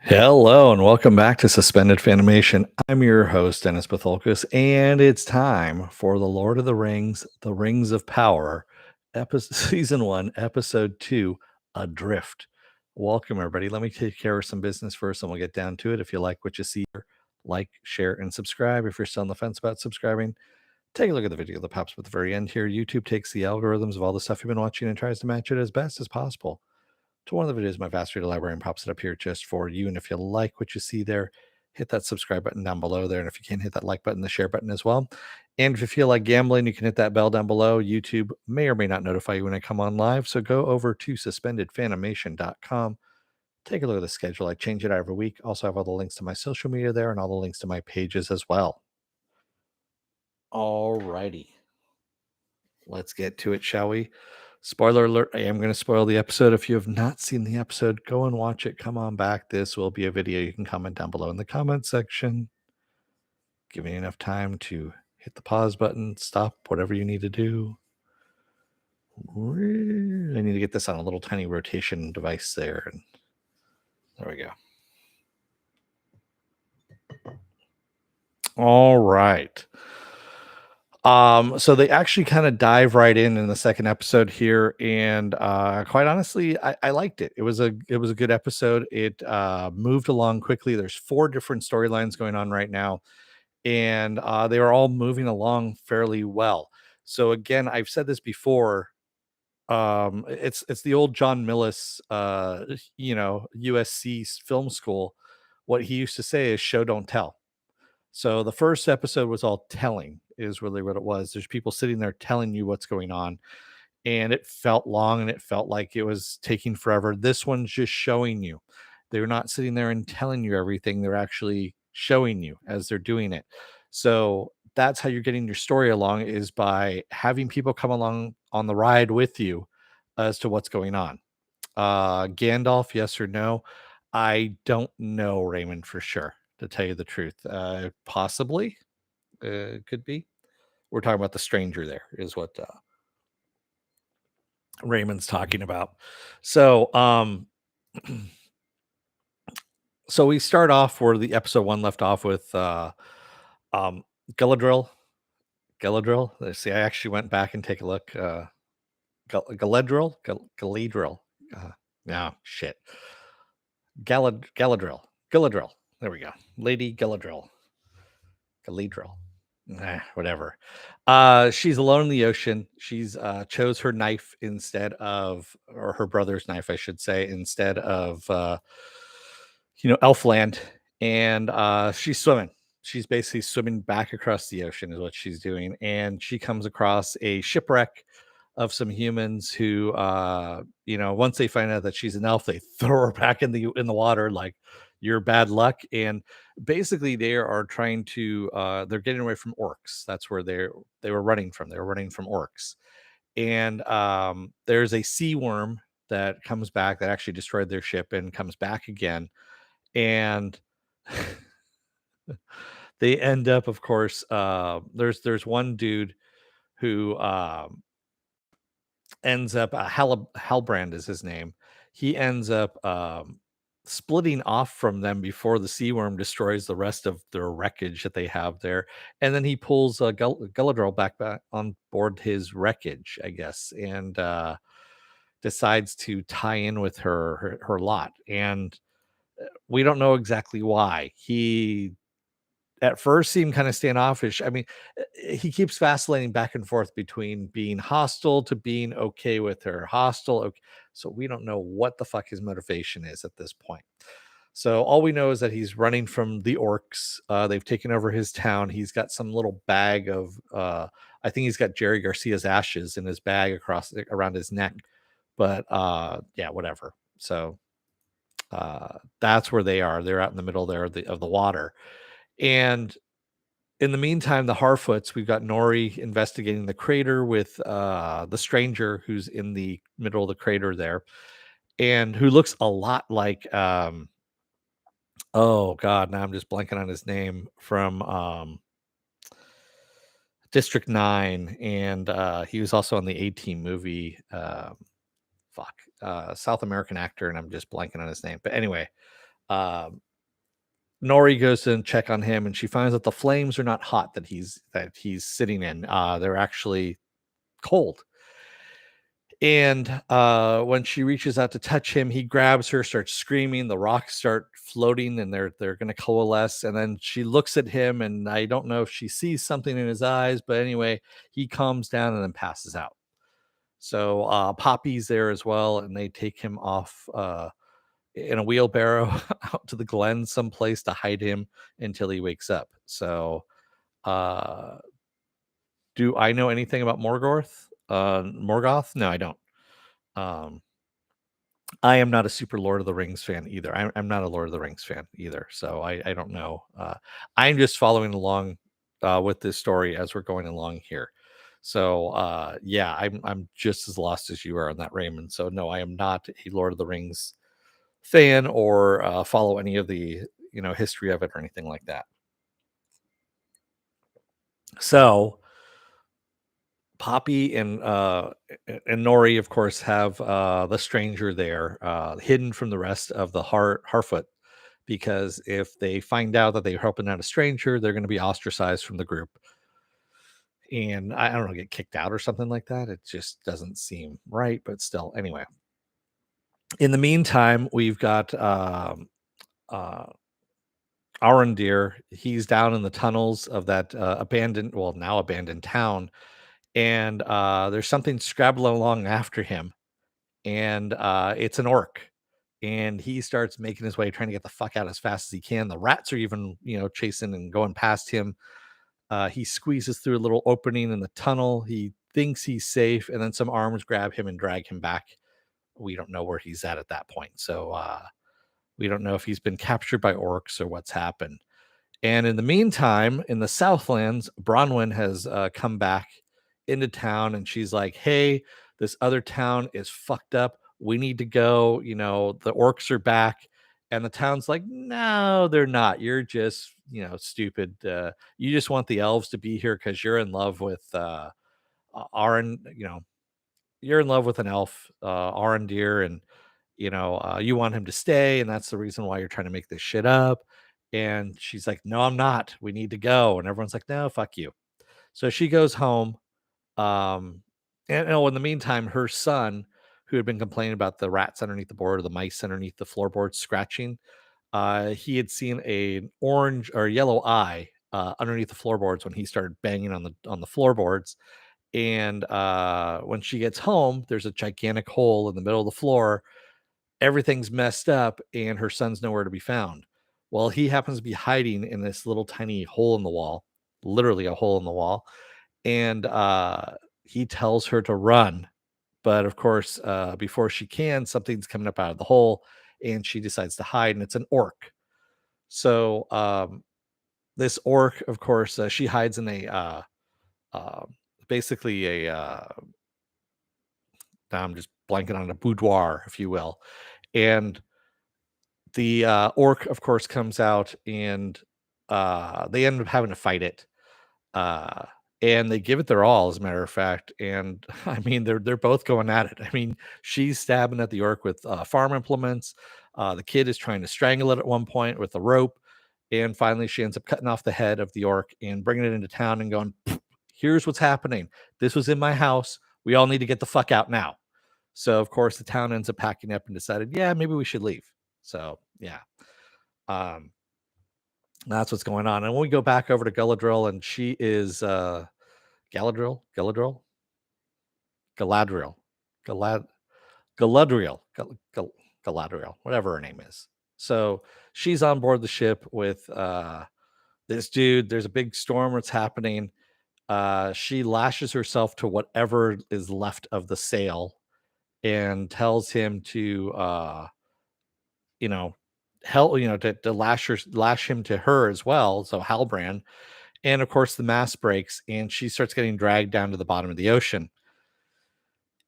Hello and welcome back to Suspended Fanimation. I'm your host, Dennis Batholkus, and it's time for The Lord of the Rings, The Rings of Power, Season 1, Episode 2, Adrift. Welcome, everybody. Let me take care of some business first, and we'll get down to it. If you like what you see here, like, share, and subscribe. If you're still on the fence about subscribing, take a look at the video that pops up at the very end here. YouTube takes the algorithms of all the stuff you've been watching and tries to match it as best as possible to one of the videos in my vast reader library and pops it up here just for you. And if you like what you see there, hit that subscribe button down below there. And if you can, hit that like button, the share button as well. And if you feel like gambling, you can hit that bell down below. YouTube may or may not notify you when I come on live. So go over to suspendedfanimation.com. Take a look at the schedule. I change it out every week. Also have all the links to my social media there and all the links to my pages as well. All righty. Let's get to it, shall we? Spoiler alert, I am going to spoil the episode. If you have not seen the episode, go and watch it. Come on back. This will be a video. You can comment down below in the comment section. Give me enough time to hit the pause button, stop whatever you need to do. I need to get this on a little tiny rotation device there. And there we go. All right. So they actually kind of dive right in the second episode here, and quite honestly, I liked it. It was a good episode. It moved along quickly. There's 4 different storylines going on right now, and they were all moving along fairly well. So again, I've said this before. It's the old John Millis, USC film school. What he used to say is show don't tell. So the first episode was all telling, is really what it was. There's people sitting there telling you what's going on, and it felt long and it felt like it was taking forever. This one's just showing you. They're not sitting there and telling you everything. They're actually showing you as they're doing it. So that's how you're getting your story along, is by having people come along on the ride with you as to what's going on. Gandalf, yes or no? I don't know, Raymond, for sure, to tell you the truth. Possibly, could be. We're talking about the stranger there, is what Raymond's talking about. So, so we start off where the episode 1 left off with um, Galadriel. Galadriel. Let's see. I actually went back and take a look. Galadriel. Galadriel. No, shit. Galadriel. Galadriel. There we go. Lady Galadriel. Galadriel. Whatever. She's alone in the ocean. She's chose her knife instead of, or her brother's knife, I should say, instead of Elfland. And she's swimming. She's basically swimming back across the ocean, is what she's doing. And she comes across a shipwreck of some humans who once they find out that she's an elf, they throw her back in the water like you're bad luck. And basically they are trying to they're getting away from orcs. That's where they were running from. They were running from orcs. And there's a sea worm that comes back that actually destroyed their ship and comes back again. And they end up, of course, there's one dude who ends up Halbrand is his name. He ends up splitting off from them before the sea worm destroys the rest of their wreckage that they have there, and then he pulls Galadriel back on board his wreckage, I guess, and decides to tie in with her lot. And we don't know exactly why. He at first seemed kind of standoffish. I mean, he keeps vacillating back and forth between being hostile to being okay with her. Hostile, okay. So we don't know what the fuck his motivation is at this point. So all we know is that he's running from the orcs. They've taken over his town. He's got some little bag of, I think he's got Jerry Garcia's ashes in his bag around his neck. But yeah, whatever. So that's where they are. They're out in the middle there of the water. And in the meantime, the Harfoots, we've got Nori investigating the crater with the stranger who's in the middle of the crater there, and who looks a lot like oh god, now I'm just blanking on his name, from District 9, and he was also on the A-Team movie. South American actor, and I'm just blanking on his name. But anyway, Um, Nori goes to check on him, and she finds that the flames are not hot that he's sitting in. They're actually cold. And when she reaches out to touch him, he grabs her, starts screaming. The rocks start floating, and they're going to coalesce. And then she looks at him, and I don't know if she sees something in his eyes, but anyway, he calms down and then passes out. So Poppy's there as well, and they take him off in a wheelbarrow out to the glen someplace to hide him until he wakes up. So, uh, do I know anything about Morgoth? Morgoth? No, I don't. Um, I am not a super Lord of the Rings fan either. I'm not a Lord of the Rings fan either, so I don't know. I'm just following along with this story as we're going along here. So yeah, I'm just as lost as you are on that, Raymond. So no, I am not a Lord of the Rings fan or follow any of the history of it or anything like that. So Poppy and Nori, of course, have the stranger there hidden from the rest of the Harfoot, because if they find out that they're helping out a stranger, they're going to be ostracized from the group, and I don't know, get kicked out or something like that. It just doesn't seem right, but still, anyway. In the meantime, we've got uh, Arondir. He's down in the tunnels of that abandoned, well, now abandoned town, and there's something scrabbling along after him, and it's an orc. And he starts making his way, trying to get the fuck out as fast as he can. The rats are even, chasing and going past him. He squeezes through a little opening in the tunnel. He thinks he's safe, and then some arms grab him and drag him back. We don't know where he's at that point. So we don't know if he's been captured by orcs or what's happened. And in the meantime, in the Southlands, Bronwyn has come back into town, and she's like, "Hey, this other town is fucked up. We need to go. The orcs are back." And the town's like, "No, they're not. You're just, stupid. You just want the elves to be here because you're in love with Aron. You're in love with an elf, Arondir, and you want him to stay, and that's the reason why you're trying to make this shit up." And she's like, "No, I'm not. We need to go." And everyone's like, "No, fuck you." So she goes home. And in the meantime, her son, who had been complaining about the rats underneath the board or the mice underneath the floorboards scratching, he had seen an orange or yellow eye underneath the floorboards when he started banging on the floorboards. And when she gets home, there's a gigantic hole in the middle of the floor. Everything's messed up, and her son's nowhere to be found. Well, he happens to be hiding in this little tiny hole in the wall, literally a hole in the wall, and he tells her to run. But of course, before she can, something's coming up out of the hole, and she decides to hide, and it's an orc. So this orc, of course, she hides in a uh, basically a I'm just blanking on a boudoir, if you will, and the orc, of course, comes out, and they end up having to fight it. Uh, and they give it their all, as a matter of fact. And I mean, they're both going at it. I mean, she's stabbing at the orc with farm implements. The kid is trying to strangle it at one point with a rope, and finally, she ends up cutting off the head of the orc and bringing it into town and going, "Here's what's happening. This was in my house. We all need to get the fuck out now." So, of course, the town ends up packing up and decided, yeah, maybe we should leave. So, yeah, um, that's what's going on. And when we go back over to Galadriel, and she is Galadriel, Galadriel, Galad, Galadriel, Galadriel, whatever her name is. So she's on board the ship with this dude. There's a big storm that's happening. She lashes herself to whatever is left of the sail and tells him to you know, to lash him to her as well. So Halbrand, and of course the mast breaks, and she starts getting dragged down to the bottom of the ocean.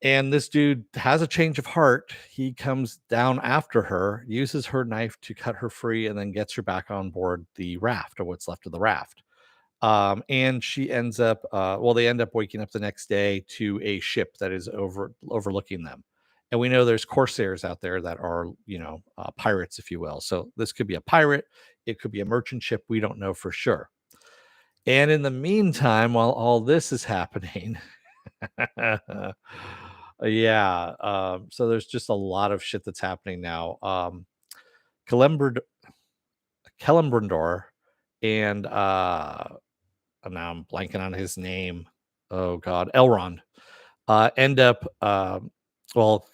And this dude has a change of heart. He comes down after her, uses her knife to cut her free, and then gets her back on board the raft, or what's left of the raft. And she ends up, they end up waking up the next day to a ship that is overlooking them. And we know there's corsairs out there that are, pirates, if you will. So this could be a pirate, it could be a merchant ship. We don't know for sure. And in the meantime, while all this is happening, yeah, so there's just a lot of shit that's happening now. Celebrimbor Celebrimbor and now I'm blanking on his name. Oh God, Elrond end up. Well,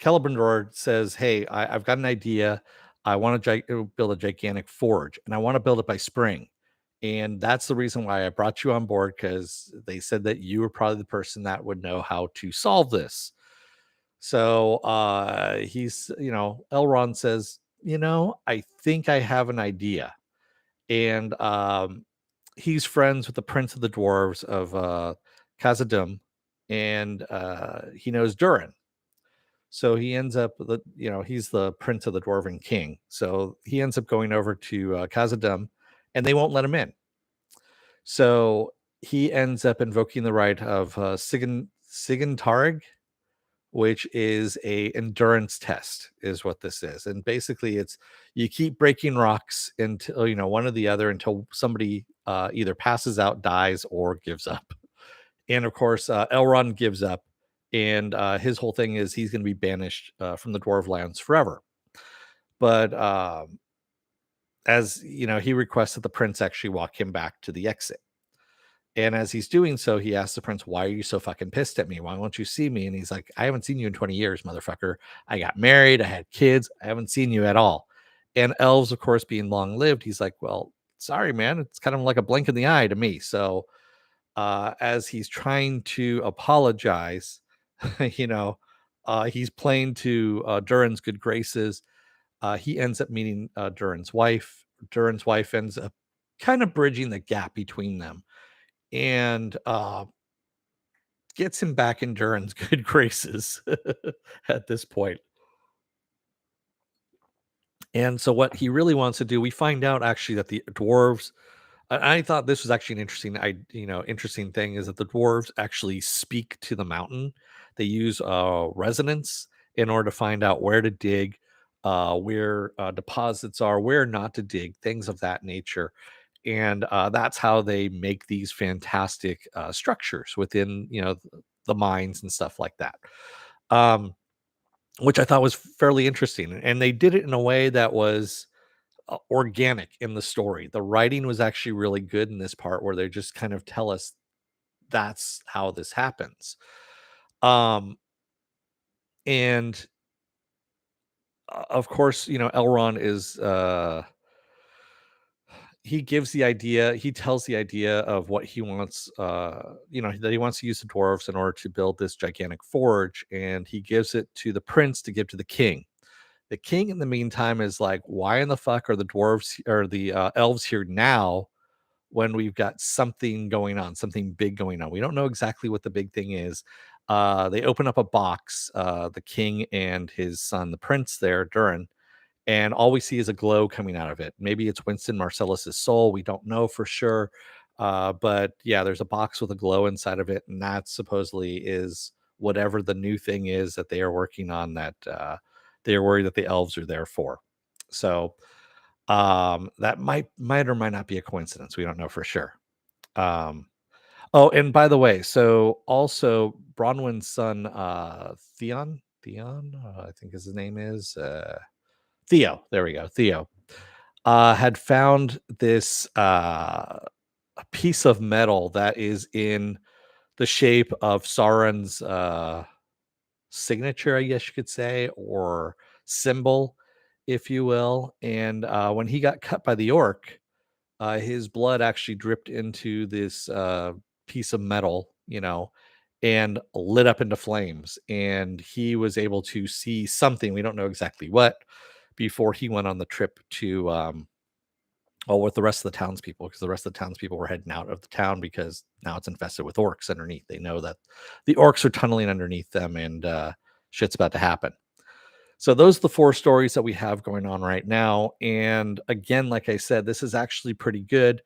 Celebrimbor says, "Hey, I've got an idea. I want to build a gigantic forge, and I want to build it by spring." And that's the reason why I brought you on board, because they said that you were probably the person that would know how to solve this. So Elrond says, I think I have an idea. And he's friends with the Prince of the Dwarves of Khazad-dûm, and he knows Durin. So he ends up, he's the Prince of the Dwarven King. So he ends up going over to Khazad-dûm, and they won't let him in. So he ends up invoking the right of Sigintarig, which is a endurance test, is what this is. And basically, it's you keep breaking rocks until one or the other, until somebody either passes out, dies, or gives up. And of course, Elrond gives up, and his whole thing is he's going to be banished from the dwarf lands forever. But as he requests that the prince actually walk him back to the exit. And as he's doing so, he asks the prince, "Why are you so fucking pissed at me? Why won't you see me?" And he's like, "I haven't seen you in 20 years, motherfucker. I got married. I had kids. I haven't seen you at all." And elves, of course, being long lived, he's like, "Well, sorry, man. It's kind of like a blink in the eye to me." So as he's trying to apologize, you know, he's playing to Durin's good graces. He ends up meeting Durin's wife. Durin's wife ends up kind of bridging the gap between them, and gets him back in Durin's good graces at this point. And so, what he really wants to do, we find out actually that the dwarves. I thought this was actually an interesting thing, is that the dwarves actually speak to the mountain. They use resonance in order to find out where to dig, where deposits are, where not to dig, things of that nature. And that's how they make these fantastic structures within the mines and stuff like that. Um, which I thought was fairly interesting, and they did it in a way that was organic in the story. The writing was actually really good in this part, where they just kind of tell us that's how this happens. Um, and of course, Elrond is he gives the idea, he tells the idea of what he wants, that he wants to use the dwarves in order to build this gigantic forge, and he gives it to the prince to give to the king. The king, in the meantime, is like, "Why in the fuck are the dwarves or the elves here now, when we've got something going on, something big going on?" We don't know exactly what the big thing is. They open up a box, the king and his son, the prince there, Durin, and all we see is a glow coming out of it. Maybe it's Winston Marcellus's soul. We don't know for sure. But yeah, there's a box with a glow inside of it, and that supposedly is whatever the new thing is that they are working on, that they are worried that the elves are there for. So that might or might not be a coincidence. We don't know for sure. Um, oh, and by the way, so also Bronwyn's son, Theon, I think his name is Theo. There we go. Theo had found this a piece of metal that is in the shape of Sauron's signature, I guess you could say, or symbol, if you will. And when he got cut by the orc, his blood actually dripped into this piece of metal, and lit up into flames. And he was able to see something, we don't know exactly what, before he went on the trip to, with the rest of the townspeople, because the rest of the townspeople were heading out of the town because now it's infested with orcs underneath. They know that the orcs are tunneling underneath them, and shit's about to happen. So those are the four stories that we have going on right now. And again, like I said, this is actually pretty good,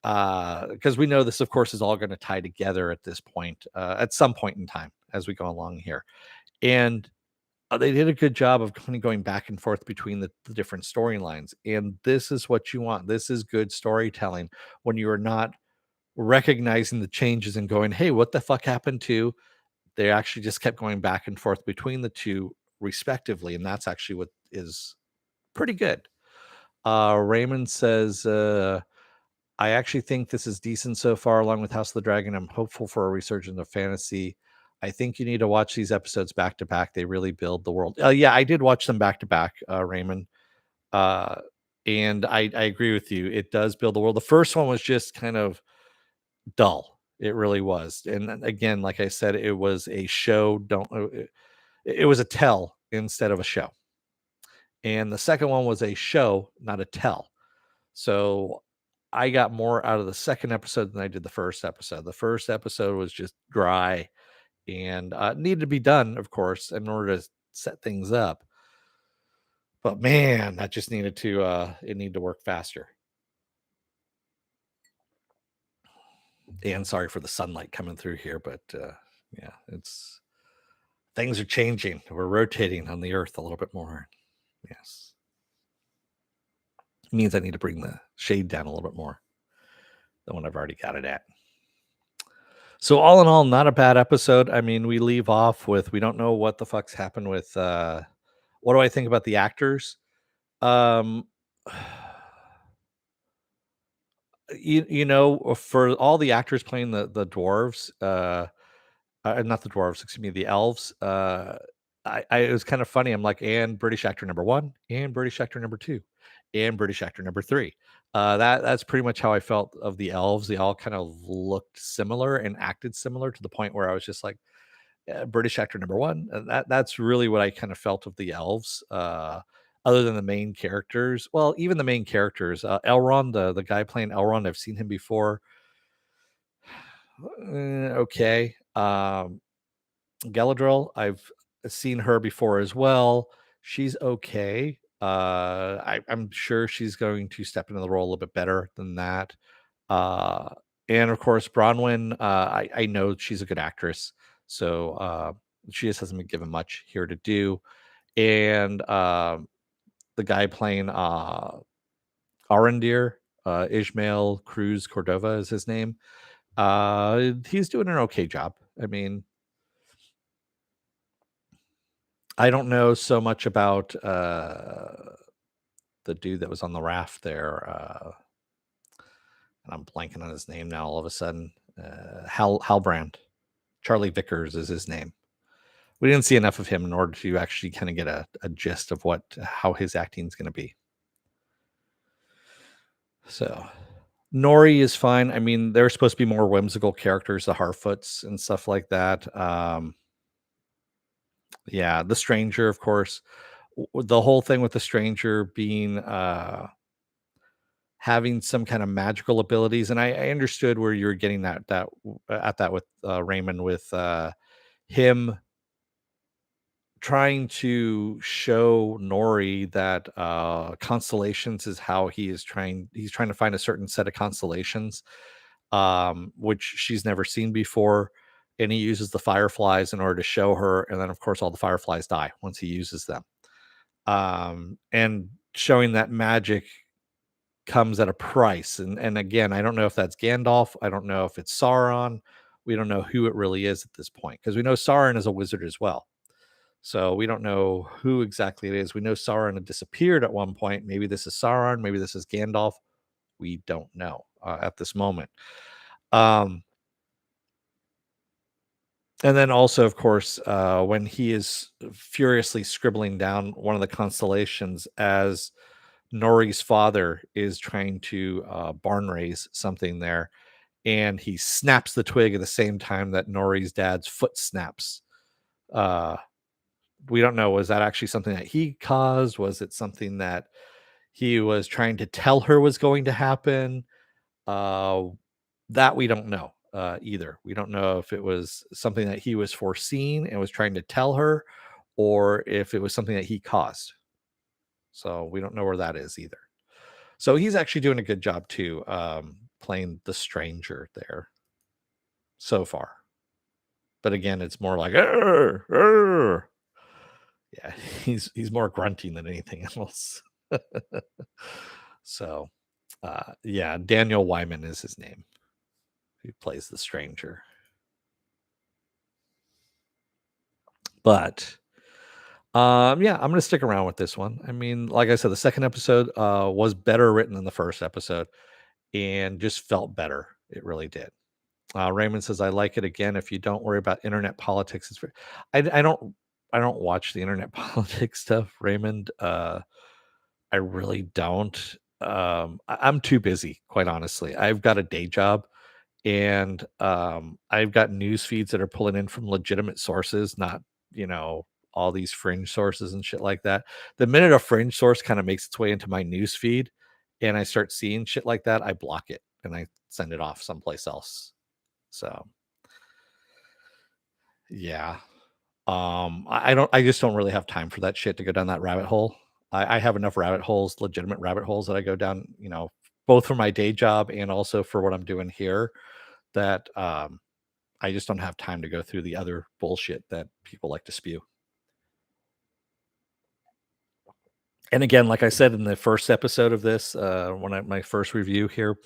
because we know this, of course, is all going to tie together at this point, at some point in time. as we go along here. And they did a good job of kind of going back and forth between the different storylines. And this is what you want. This is good storytelling when you are not recognizing the changes and going, hey, what the fuck happened to? They actually just kept going back and forth between the two respectively. And that's actually what is pretty good. Raymond says, I actually think this is decent so far, along with House of the Dragon. I'm hopeful for a resurgence of fantasy. I think you need to watch these episodes back to back. They really build the world. Yeah, I did watch them back to back, Raymond. Uh, and I agree with you. It does build the world. The first one was just kind of dull. It really was. And again, like I said, it was a show. It was a tell instead of a show. And the second one was a show, not a tell. So I got more out of the second episode than I did the first episode. The first episode was just dry and needed to be done, of course, in order to set things up. But man, that just needed to it needed to work faster. And sorry for the sunlight coming through here, but yeah, it's things are changing. We're rotating on the earth a little bit more. Yes. It means I need to bring the shade down a little bit more than what I've already got it at. So all in all, not a bad episode. I mean, we leave off with we don't know what the fuck's happened with what do I think about the actors? Um you know, for all the actors playing the dwarves, not the dwarves, excuse me, the elves, I it was kind of funny. I'm like, and British actor number 1, and British actor number 2, and British actor number 3. That's pretty much how I felt of the elves. They all kind of looked similar and acted similar to the point where I was just like, British actor number 1. That's really what I kind of felt of the elves. Other than the main characters, well, even the main characters, Elrond, the guy playing Elrond, I've seen him before. Okay. Galadriel, I've seen her before as well. She's okay. I'm sure she's going to step into the role a little bit better than that. Uh, and of course, Bronwyn, I know she's a good actress, so she just hasn't been given much here to do. And the guy playing Arendir, Ishmael Cruz Cordova is his name. He's doing an okay job. I mean, I don't know so much about the dude that was on the raft there. And I'm blanking on his name now all of a sudden. Halbrand. Charlie Vickers is his name. We didn't see enough of him in order to actually kind of get a gist of how his acting is going to be. So Nori is fine. I mean, they're supposed to be more whimsical characters, the Harfoots and stuff like that. Yeah, the stranger, of course. The whole thing with the stranger being having some kind of magical abilities, and I understood where you were getting at that with Raymond, with him trying to show Nori that constellations is how he's trying to find a certain set of constellations, which she's never seen before. And he uses the fireflies in order to show her, and then of course all the fireflies die once he uses them. And showing that magic comes at a price. And again, I don't know if that's Gandalf. I don't know if it's Sauron. We don't know who it really is at this point, because we know Sauron is a wizard as well. So we don't know who exactly it is. We know Sauron had disappeared at one point. Maybe this is Sauron. Maybe this is Gandalf. We don't know at this moment. And then also, of course, when he is furiously scribbling down one of the constellations as Nori's father is trying to barn raise something there, and he snaps the twig at the same time that Nori's dad's foot snaps. We don't know, was that actually something that he caused? Was it something that he was trying to tell her was going to happen? Uh, that we don't know either. We don't know if it was something that he was foreseeing and was trying to tell her, or if it was something that he caused. So we don't know where that is either. So he's actually doing a good job too, playing the stranger there so far. But again, it's more like "Arr, arr." Yeah, he's more grunting than anything else. So, yeah, Daniel Wyman is his name. He plays the stranger. But yeah, I'm gonna stick around with this one. I mean, like I said, the second episode was better written than the first episode and just felt better. It really did. Raymond says, "I like it again. If you don't worry about internet politics, it's I don't I don't watch the internet politics stuff, Raymond. I really don't. I'm too busy, quite honestly. I've got a day job, and I've got news feeds that are pulling in from legitimate sources, not you know all these fringe sources and shit like that. The minute a fringe source kind of makes its way into my news feed, and I start seeing shit like that, I block it and I send it off someplace else. So yeah. I just don't really have time for that shit to go down that rabbit hole. I have enough rabbit holes, legitimate rabbit holes that I go down, both for my day job and also for what I'm doing here that I just don't have time to go through the other bullshit that people like to spew. And again, like I said in the first episode of this, my first review here,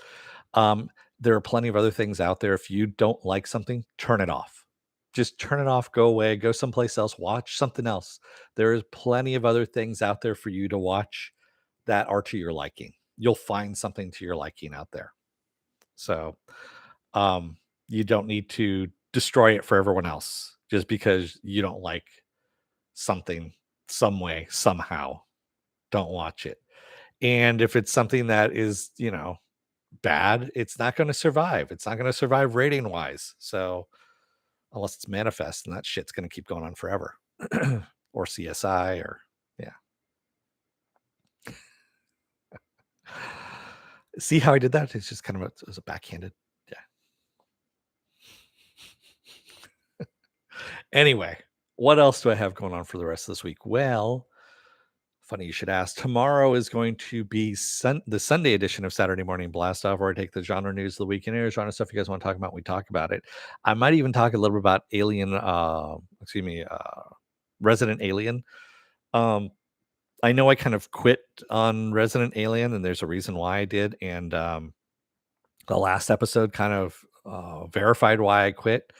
um, there are plenty of other things out there. If you don't like something, turn it off. Just turn it off, go away, go someplace else, watch something else. There is plenty of other things out there for you to watch that are to your liking. You'll find something to your liking out there. So, um, you don't need to destroy it for everyone else just because you don't like something some way, somehow. Don't watch it. And if it's something that is, bad, it's not going to survive. It's not going to survive rating wise. So, unless it's manifest, and that shit's going to keep going on forever. Or CSI, or yeah. See how I did that? It's just kind of it was a backhanded. Yeah. Anyway, what else do I have going on for the rest of this week? Well, funny you should ask. Tomorrow is going to be the Sunday edition of Saturday Morning Blast Off, where I take the genre news of the week and any genre stuff you guys want to talk about. We talk about it. I might even talk a little bit about Resident Alien. Um, I know I kind of quit on Resident Alien, and there's a reason why I did. And the last episode kind of verified why I quit,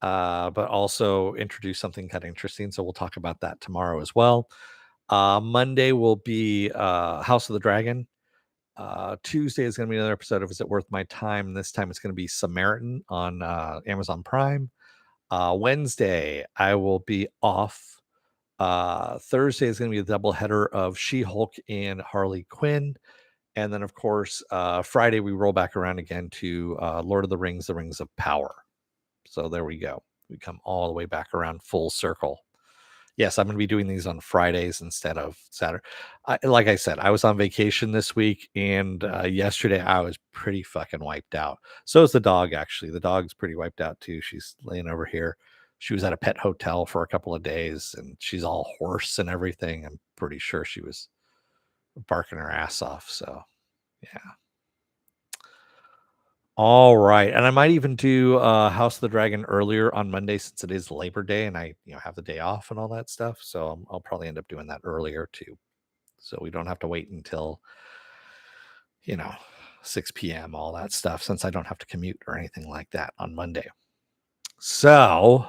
but also introduced something kind of interesting. So we'll talk about that tomorrow as well. Monday will be House of the Dragon. Tuesday is going to be another episode of Is It Worth My Time? This time it's going to be Samaritan on Amazon Prime. Wednesday, I will be off. Thursday is going to be a double header of She-Hulk and Harley Quinn. And then, of course, Friday, we roll back around again to Lord of the Rings, The Rings of Power. So there we go. We come all the way back around full circle. Yes, I'm going to be doing these on Fridays instead of Saturday. Like I said, I was on vacation this week, and yesterday I was pretty fucking wiped out. So is the dog, actually. The dog's pretty wiped out too. She's laying over here. She was at a pet hotel for a couple of days, and she's all hoarse and everything. I'm pretty sure she was barking her ass off. So, yeah. All right, and I might even do House of the Dragon earlier on Monday since it is Labor Day and I, have the day off and all that stuff. So I'll probably end up doing that earlier too, so we don't have to wait until you know 6 p.m. all that stuff since I don't have to commute or anything like that on Monday. So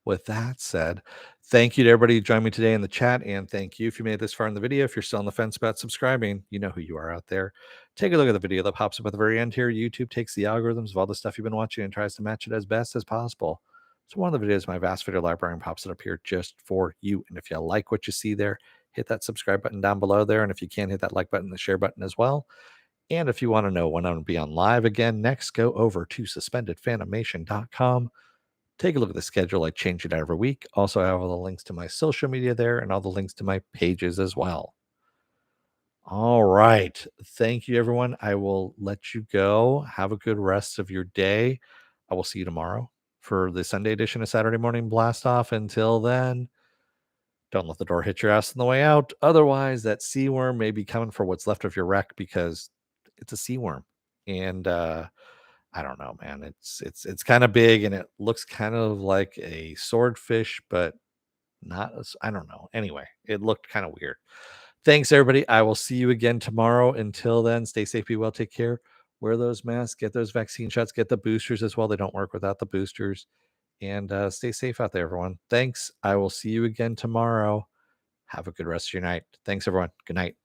with that said, thank you to everybody who joined me today in the chat. And thank you if you made it this far in the video. If you're still on the fence about subscribing, you know who you are out there. Take a look at the video that pops up at the very end here. YouTube takes the algorithms of all the stuff you've been watching and tries to match it as best as possible. So one of the videos, my vast video library, and pops it up here just for you. And if you like what you see there, hit that subscribe button down below there. And if you can, hit that like button, the share button as well. And if you want to know when I'm going to be on live again next, go over to suspendedfanimation.com. Take a look at the schedule. I change it every week. Also, I have all the links to my social media there and all the links to my pages as well. All right. Thank you, everyone. I will let you go. Have a good rest of your day. I will see you tomorrow for the Sunday edition of Saturday Morning Blast Off. Until then, don't let the door hit your ass on the way out. Otherwise, that sea worm may be coming for what's left of your wreck because it's a sea worm. And I don't know, man. It's kind of big and it looks kind of like a swordfish, but not as I don't know. Anyway, it looked kind of weird. Thanks, everybody. I will see you again tomorrow. Until then, stay safe, be well, take care. Wear those masks, get those vaccine shots, get the boosters as well. They don't work without the boosters. And stay safe out there, everyone. Thanks. I will see you again tomorrow. Have a good rest of your night. Thanks, everyone. Good night.